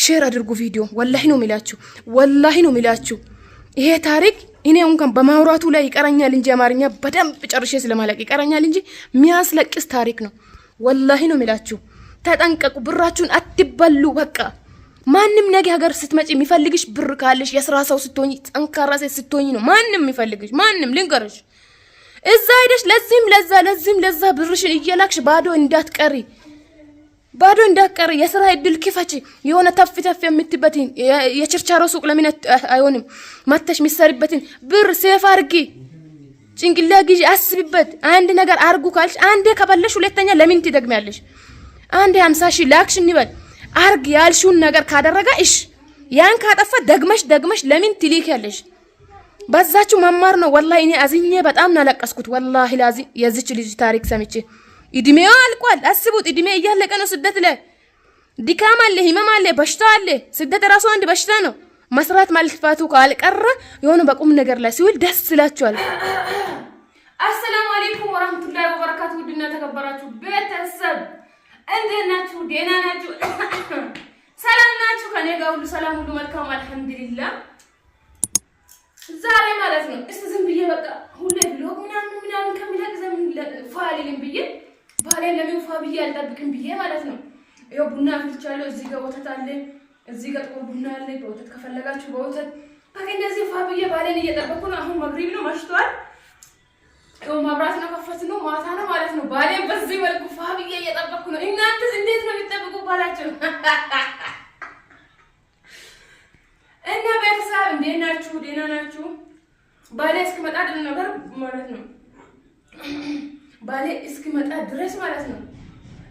ሼር አድርጉ ቪዲዮ። ወላሂ ነው የሚላችሁ ይሄ ታሪክ እኔ እንኳን በማውራቱ ላይ ይቀረኛል እንጂ አማርኛ በደንብ ጨርሼ ስለማለቅ ይቀረኛል እንጂ የሚያስለቅስ ታሪክ ነው። ወላሂ ነው የሚላችሁ። ተጠንቀቁ፣ ብራችሁን አትበሉ። በቃ ማንም ነገ ሀገር ስትመጪ የሚፈልግሽ ብር ካለሽ የስራ ሰው ስትሆኚ ጠንካራ ሴት ስትሆኚ ነው ማንም የሚፈልግሽ። ማንም ልንገርሽ፣ እዛ ሄደሽ ለዚህም ለዛ ብርሽን እየላክሽ ባዶ እንዳትቀሪ። የስራ እድል ክፈቺ። የሆነ ተፍ የምትበትን የችርቻሮ ሱቅ ለምን አይሆንም? ማተሽ ሚሰሪበትን ብር ሴፍ አርጊ። ጭንቅላ ግዢ፣ አስቢበት። አንድ ነገር አርጉ ካልሽ አንዴ ከበለሽ ሁለተኛ ለምን ትደግሚያለሽ? አንዴ 50 ሺህ ላክሽ እንበል አርግ ያልሽውን ነገር ካደረጋ እሺ፣ ያን ካጠፋ ደግመሽ ለምን ትልኪያለሽ? በዛችሁ መማር ነው። ወላሂ እኔ አዝኜ በጣም ናለቀስኩት። ወላሂ ላዚ የዚች ልጅ ታሪክ ሰምቼ እድሜው አልቋል። አስቡት፣ እድሜ እያለቀ ነው። ስደት ላይ ድካም አለ፣ ህመም አለ፣ በሽታ አለ። ስደት ራሱ አንድ በሽታ ነው። መስራት ማልፋቱ ካልቀረ የሆነ በቁም ነገር ላይ ሲውል ደስ ይላችኋል። አሰላሙ አለይኩም ወራህመቱላሂ ወበረካቱ። ውድና ተከበራችሁ ቤተሰብ እንዴት ናችሁ? ደህና ናችሁ? ሰላም ናችሁ? ከኔ ጋር ሁሉ ሰላም፣ ሁሉ መልካም አልሐምዱሊላህ። ዛሬ ማለት ነው እስቲ ዝም ብዬ በቃ ሁሌ ብሎግ ምናምን ከሚለቅ ዘምን ፋሊልን ብዬ ባሌን ለምን ፋ ብዬ አልጠብቅም ብዬ ማለት ነው። ይኸው ቡና አፍልቻለሁ። እዚህ ጋር ወተት አለ፣ እዚህ ጋር ጥቁር ቡና አለ። በወተት ከፈለጋችሁ በወተት በቃ እንደዚህ ፋ ብዬ ባሌን እየጠበቅኩ ነው። አሁን መግሪብ ነው፣ መሽቷል። ይኸው መብራት ነው፣ ከፈት ነው፣ ማታ ነው ማለት ነው። ባሌን በዚህ መልኩ ፋ ብዬ እየጠበቅኩ ነው። እናንተስ እንዴት ነው የሚጠብቁ ባላችሁ? እና ቤተሰብ እንዴት ናችሁ? ደህና ናችሁ? ባሌ እስኪመጣ ነገር ማለት ነው። ባሌ እስኪመጣ ድረስ ማለት ነው።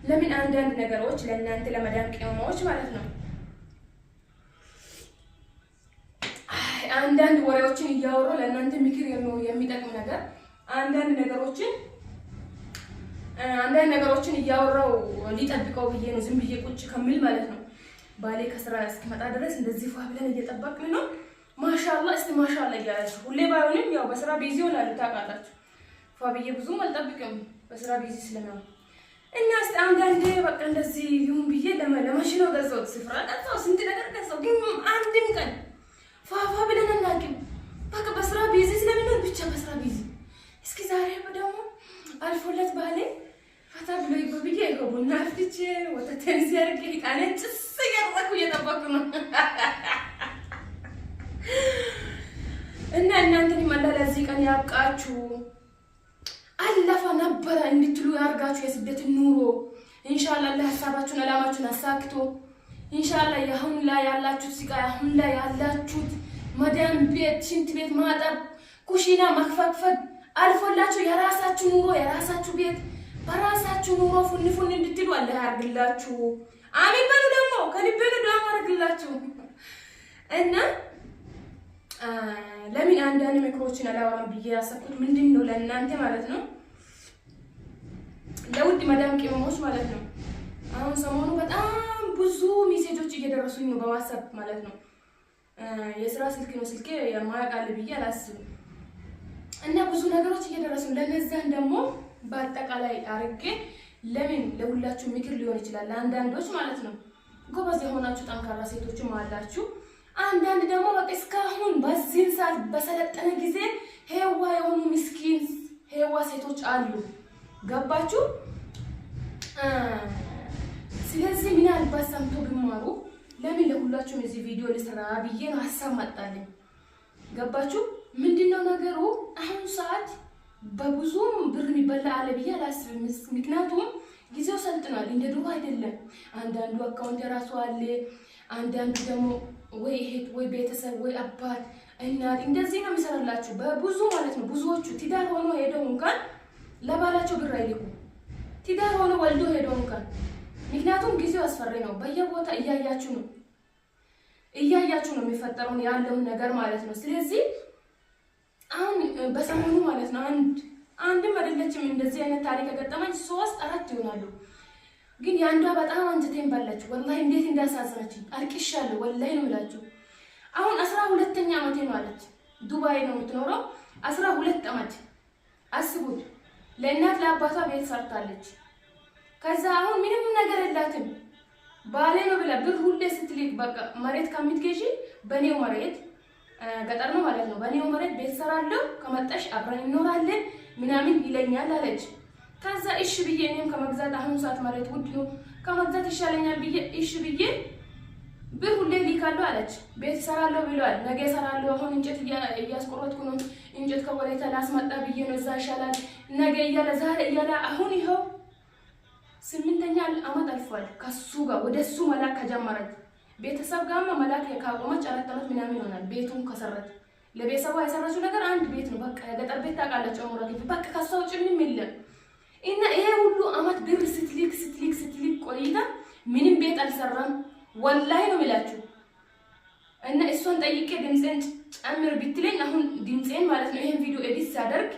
ለምን አንዳንድ ነገሮች ለእናንተ ለመዳም ቅመሞች ማለት ነው አንዳንድ ወሬዎችን እያወሩ ለእናንተ ምክር የሚጠቅም ነገር አንዳንድ ነገሮችን እያወራው ሊጠብቀው ብዬ ነው ዝም ብዬ ቁጭ ከሚል ማለት ነው። ባሌ ከስራ እስኪመጣ ድረስ እንደዚህ ፏ ብለን እየጠበቅን ነው። ማሻአላህ እስቲ ማሻአላህ እያላችሁ ሁሌ ባይሆንም ያው በስራ ቢዚ ሆናሉ ታውቃላችሁ። ፏ ብዬ ብዙም አልጠብቅም በስራ ቢዚ ስለሆነ እና እስቲ አንዳንዴ በቃ እንደዚህ ይሁን ብዬ ለማሽኖ ገዛሁት፣ ስፍራ ገዛሁ፣ ስንት ነገር ገዛሁ። ግን አንድም ቀን ፏ ብለን አናውቅም። በቃ በስራ ቢዚ ስለምንሆን ብቻ በስራ ቢዚ። እስኪ ዛሬ ደግሞ አልፎለት ባሌ ፈታ ብሎ ይገብ ብዬ ቡና አፍልቼ ወተቴን ሲያርግ ቃኔን ጭስ እያደረኩ እየጠበኩ ነው። እና እናንተን ይመላ ለዚህ ቀን ያብቃችሁ። አለፈ ነበረ እንድትሉ ያርጋችሁ የስደት ኑሮ ኢንሻአላህ ለሐሳባችሁን አላማችሁን አሳክቶ ኢንሻአላህ ያሁን ላይ ያላችሁት ስቃይ አሁን ላይ ያላችሁት መዳም ቤት ሽንት ቤት ማጠብ ኩሽና መክፈክፈት አልፎላችሁ የራሳችሁ ኑሮ የራሳችሁ ቤት በራሳችሁ ኑሮ ፉን እንድትሉ አላህ ያርግላችሁ። አሜን በሉ። ደግሞ ከልቤ ነው ዱዓ ማድረግላችሁ። እና ለምን አንዳንድ ምክሮችን አላወራም ብዬ ያሰብኩት ምንድነው ለእናንተ ማለት ነው፣ ለውድ መዳም ቅመሞች ማለት ነው። አሁን ሰሞኑ በጣም ብዙ ሜሴጆች እየደረሱኝ ነው በዋትስአፕ ማለት ነው። የስራ ስልክ ነው ስልኬ የማያውቃል ብዬ አላስብም። እና ብዙ ነገሮች እየደረሱ ለነዛን ደግሞ በአጠቃላይ አርጌ ለምን ለሁላችሁ ምክር ሊሆን ይችላል ለአንዳንዶች ማለት ነው። ጎበዝ የሆናችሁ ጠንካራ ሴቶችም አላችሁ። አንዳንድ ደግሞ በቃ እስካሁን በዚህ ሰዓት በሰለጠነ ጊዜ ሄዋ የሆኑ ምስኪን ሄዋ ሴቶች አሉ። ገባችሁ? ስለዚህ ምናልባት ሰምቶ ቢማሩ ለምን ለሁላችሁም እዚህ ቪዲዮ ልስራ ብዬ ነው ሀሳብ መጣልኝ። ገባችሁ? ምንድነው ነገሩ? አሁን ሰዓት በብዙም ብር የሚበላ አለ ብዬ አላስብም። ምክንያቱም ጊዜው ሰልጥኗል፣ እንደ ድሮ አይደለም። አንዳንዱ አካውንት የራሱ አለ፣ አንዳንዱ ደግሞ ወይ እህት ወይ ቤተሰብ ወይ አባት እናት እንደዚህ ነው የሚሰራላችሁ በብዙ ማለት ነው። ብዙዎቹ ትዳር ሆኖ ሄደው እንኳን ለባላቸው ብር አይልኩ፣ ትዳር ሆኖ ወልዶ ሄደው እንኳን። ምክንያቱም ጊዜው አስፈሪ ነው። በየቦታ እያያችሁ ነው የሚፈጠረውን ያለውን ነገር ማለት ነው። ስለዚህ አሁን በሰሞኑ ማለት ነው አንድም አይደለችም እንደዚህ አይነት ታሪክ ገጠመኝ 3 4 ይሆናሉ። ግን ያንዷ በጣም አንጀቴን በላች። ወላሂ እንዴት እንዳሳዘነችኝ አልቅሻለሁ። ወላሂ ነው የምላችሁ። አሁን 12ኛ ዓመቴ ነው አለች። ዱባይ ነው የምትኖረው። 12 ዓመት አስቡት። ለእናት ለአባቷ ቤት ሰርታለች። ከዛ አሁን ምንም ነገር የላትም። ባሌ ነው ብላ ብር ሁሌ ስትልክ በቃ መሬት ከምትገዢ በኔው መሬት ገጠር ነው ማለት ነው በኔው መሬት ቤት ሰራለሁ ከመጣሽ አብረን እንኖራለን ምናምን ይለኛል አለች። ከዛ እሺ ብዬ እኔም ከመግዛት አሁን ሰዓት መሬት ውድ ነው ከመግዛት ይሻለኛል ብዬ እሺ ብዬ ብር ሁሌ ልካለሁ አለች። ቤት ሰራለሁ ብሏል። ነገ ሰራለሁ አሁን እንጨት እያስቆረጥኩ ነው እንጨት ከወላይታ ላስመጣ ብዬ ነው እዛ ይሻላል ነገ እያለ ዛሬ እያለ አሁን ይኸው 8ኛ ዓመት አልፏል። ከሱ ጋር ወደሱ መላክ ከጀመረች ቤተሰብ ጋር መላክ ካቆመች 4 ዓመት ምናምን ይሆናል። ቤቱን ከሰረች ለቤተሰቧ የሰራችው ነገር አንድ ቤት ነው በቃ የገጠር ቤት ታውቃላችሁ አሞራ በቃ ከሷ ውጭ ምንም የለም። እና ይሄ ሁሉ ዓመት ብር ስትልክ ቆይታ ምንም ቤት አልሰራም ወላሂ ነው የሚላችሁ። እና እሷን ጠይቄ ድምጼን ጨምር ብትለኝ አሁን ድምጼን ማለት ነው ይሄን ቪዲዮ ኤዲት ሳደርግ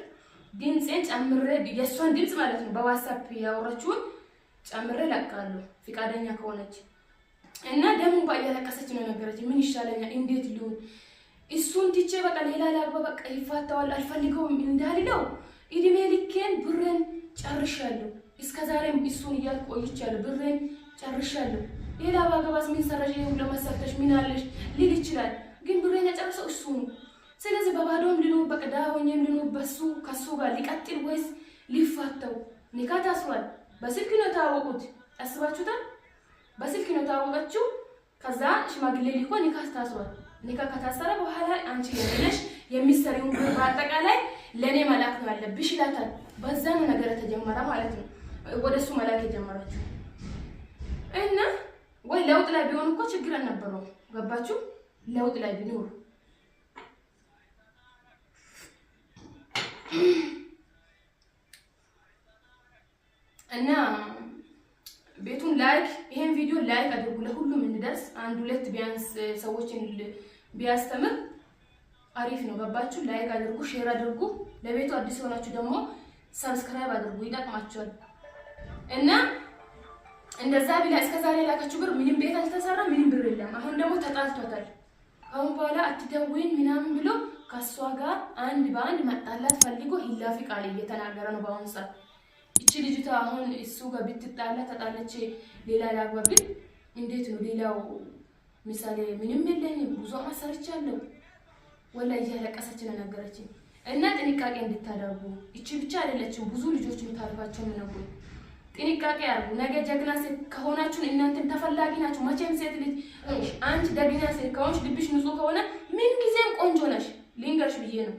ድምጼን ጨምሬ የሷን ድምጽ ማለት ነው በዋትስአፕ ያወራችሁን ጨምሬ ለቃለሁ ፍቃደኛ ከሆነች። እና ደሙ ባያለቀሰች ነው ነገረች። ምን ይሻለኛል እንዴት ልሁን እሱን ትቼ በቃ ሌላ ላግባ በቃ ይፋታዋል አልፈልገውም እንዳልለው እድሜ ልኬን ብሬን ጨርሻለሁ። እስከዛሬም እሱን እያልኩ ቆይቻለሁ። ብሬን ጨርሻለሁ። ሌላ ባገባስ ምን ሰራሽ ይሁን ለማሳተሽ ምን አለሽ ሊል ይችላል። ግን ብሬን የጨረሰው እሱ ነው። ስለዚህ በባዶም ልኖር በቃ ዳሆኝም ልኖር በሱ ከሱ ጋር ሊቀጥል ወይስ ሊፋታው? ኒካ ታስሯል። በስልክ ነው ታወቁት። አስባችሁታል? በስልክ ነው ታወቀችው። ከዛ ሽማግሌ ሊኮ ኒካ ታስሯል። ኒካ ከታሰረ በኋላ አንቺ ለነሽ የሚሰሪውን ብር በአጠቃላይ ለኔ መላክ ነው ያለብሽ ይላታል። በዛ ነው ነገር ተጀመረ ማለት ነው ወደሱ መላክ የጀመረችው። እና ወይ ለውጥ ላይ ቢሆን እኮ ችግር አልነበረውም። ገባችሁ? ለውጥ ላይ ቢኖር እና ቤቱን ላይክ ይሄን ቪዲዮ ላይክ አድርጉ ለሁሉም እንድደርስ 1-2 ቢያንስ ሰዎችን ቢያስተምር አሪፍ ነው። ገባችሁ? ላይክ አድርጉ፣ ሼር አድርጉ። ለቤቱ አዲስ ሆናችሁ ደግሞ ሰብስክራይብ አድርጉ፣ ይጠቅማችኋል። እና እንደዛ ቢላ እስከዛሬ ላካችሁ ብር ምንም ቤት አልተሰራ ምንም ብር የለም። አሁን ደግሞ ተጣልቷታል። አሁን በኋላ አትደውይን ምናምን ብሎ ከሷ ጋር አንድ በአንድ መጣላት ፈልጎ ሂላፊ ቃል እየተናገረ ነው በአሁን ሰዓት። እቺ ልጅቷ አሁን እሱ ጋር ብትጣላ ተጣለች ሌላ ላግባብ እንዴት ነው? ሌላው ምሳሌ ምንም የለኝም ብዙ አሰርቻለሁ ወላሂ እያለቀሰች ነው ነገረችኝ። እና ጥንቃቄ እንድታደርጉ እቺ ብቻ አይደለችም ብዙ ልጆች ታሪፋቸው ነው። ጥንቃቄ አድርጉ። ነገ ጀግና ሴት ከሆናችሁ እናንተም ተፈላጊ ናችሁ። መቼም ሴት ልጅ አንቺ ደግና ሴት ከሆንሽ ልብሽ ንጹህ ከሆነ ምን ጊዜም ቆንጆ ነሽ ልንገርሽ ብዬ ነው።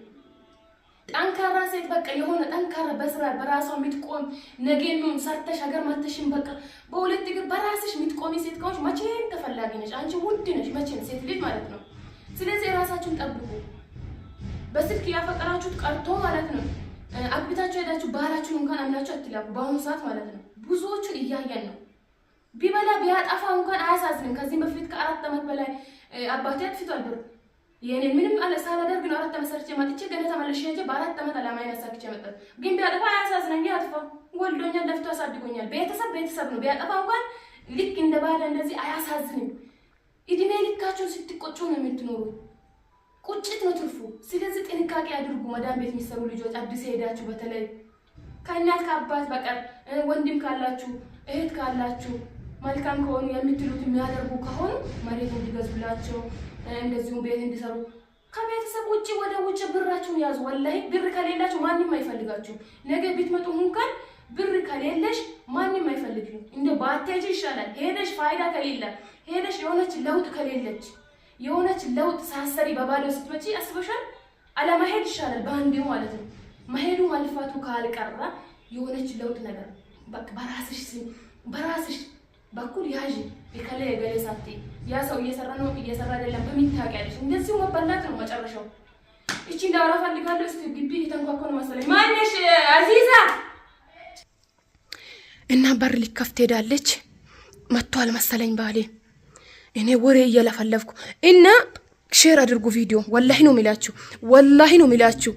ጠንካራ ሴት በቃ የሆነ ጠንካራ በስራ በራሷ የምትቆም ነገም ሰርተሽ ሀገር ማተሽም በቃ በሁለት እግር በራስሽ የምትቆሚ ሴት ከሆንሽ መቼም ተፈላጊ ነሽ። አንቺ ውድ ነሽ መቼም ሴት ልጅ ማለት ነው። ስለዚህ ራሳችሁን ጠብቁ። በስልክ ያፈቀራችሁት ቀርቶ ማለት ነው አግብታችሁ ሄዳችሁ ባህላችሁን እንኳን አምናችሁ አትላቁ። በአሁኑ ሰዓት ማለት ነው ብዙዎቹን እያየን ነው። ቢበላ ቢያጠፋ እንኳን አያሳዝንም። ከዚህ በፊት ከ4 ዓመት በላይ አባቴ አጥፍቷል ብር የኔ ምንም አለ ሳላደርግ ነው 4 ዓመት ሰርቼ መጥቼ ገና ተመልሼ ሄጄ በ4 ዓመት አላማዬን አሳክቼ መጣሁ። ግን ቢያጠፋ አያሳዝነኝ። ያጥፋ ወልዶኛል፣ ለፍቶ አሳድጎኛል። ቤተሰብ ነው። ቢያጠፋ እንኳን ልክ እንደ ባለ እንደዚህ አያሳዝንም። እድሜ ልካችሁን ስትቆጩ ነው የምትኖሩ። ቁጭት ነው ትርፉ። ስለዚህ ጥንቃቄ አድርጉ። መዳም ቤት የሚሰሩ ልጆች አዲስ ሄዳችሁ በተለይ ከእናት ከአባት በቀር ወንድም ካላችሁ እህት ካላችሁ መልካም ከሆኑ የምትሉት የሚያደርጉ ከሆኑ መሬት እንዲገዙላቸው እንደዚሁ ቤት እንዲሰሩ ከቤተሰብ ውጪ ወደ ውጭ ብራችሁን ያዙ። ወላሂ ብር ከሌላችሁ ማንንም አይፈልጋችሁ። ነገ ብትመጡ እንኳን ብር ከሌለሽ ማንንም አይፈልግም። እንደ ባትሄጂ ይሻላል። ሄደሽ ፋይዳ ከሌለ ሄደሽ የሆነች ለውጥ ሳሰሪ በባዶ ስትመጪ አስበሻል? አለመሄድ ይሻላል በአንዴው ማለት ነው። መሄዱ ማልፋቱ ካልቀረ የሆነች ለውጥ ነገር በቃ በራስሽ በኩል ያዥ። የከለ የገሌ ሳትይ ያ ሰው እየሰራ ነው እየሰራ አይደለም በምን ታውቂያለሽ? እንደዚሁ መበላት ነው መጨረሻው። እቺ እንዳወራ ፈልጋለሁ። እስቲ ግቢ የተንኳኳ ነው መሰለኝ። ማነሽ አዚዛ? እና በር ሊከፍት ሄዳለች። መጥቷል መሰለኝ ባሌ። እኔ ወሬ እየለፈለፍኩ እና ሼር አድርጉ ቪዲዮ። ወላሂ ነው የሚላችሁ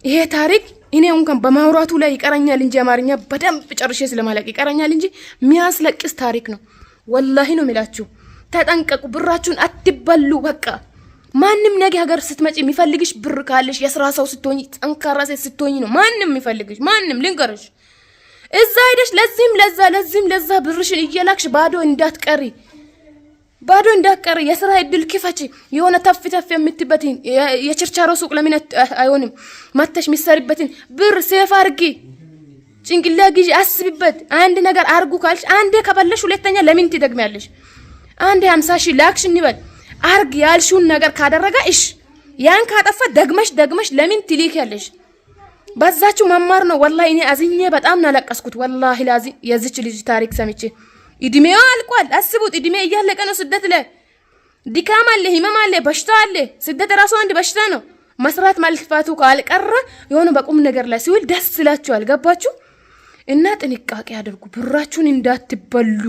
ይሄ ታሪክ እኔ እንኳን በማውራቱ ላይ ይቀረኛል እንጂ አማርኛ በደንብ ጨርሼ ስለማለቅ ይቀረኛል እንጂ የሚያስለቅስ ታሪክ ነው። ወላሂ ነው የሚላችሁ። ተጠንቀቁ። ብራችሁን አትበሉ። በቃ ማንም ነገ ሀገር ስትመጪ የሚፈልግሽ ብር ካለሽ የስራ ሰው ስትሆኚ ጠንካራ ሴት ስትሆኚ ነው ማንም የሚፈልግሽ። ማንም ልንገርሽ፣ እዛ ሄደሽ ለዚህም ለዛ ብርሽን እየላክሽ ባዶ እንዳትቀሪ። ባዶ እንዳቀር የስራ እድል ክፈቺ። የሆነ ተፍ ተፍ የምትበትን የችርቻሮ ሱቅ ለምን አይሆንም? መተሽ ሚሰሪበትን ብር ሴፍ አርጊ። ጭንቅላ ግዢ፣ አስቢበት። አንድ ነገር አርጉ ካልሽ አንዴ ከበለሽ ሁለተኛ ለምን ትደግሚያለሽ? አንዴ 50 ሺህ ላክሽ እንበል። አርግ ያልሽውን ነገር ካደረጋ እሺ፣ ያን ካጠፋ ደግመሽ ለምን ትልኪያለሽ? በዛችሁ መማር ነው። ወላሂ እኔ አዝኜ በጣም ናለቀስኩት። ወላሂ ላዚ የዚች ልጅ ታሪክ ሰምቼ እድሜዋ አልቋል። አስቡት፣ እድሜ እያለቀ ነው። ስደት ላይ ድካም አለ፣ ህመም አለ፣ በሽታ አለ። ስደት ራሱ አንድ በሽታ ነው። መስራት ማልፋቱ ካልቀረ የሆነ በቁም ነገር ላይ ሲውል ደስ ይላችኋል። ገባችሁ? እና ጥንቃቄ አድርጉ፣ ብራችሁን እንዳትበሉ።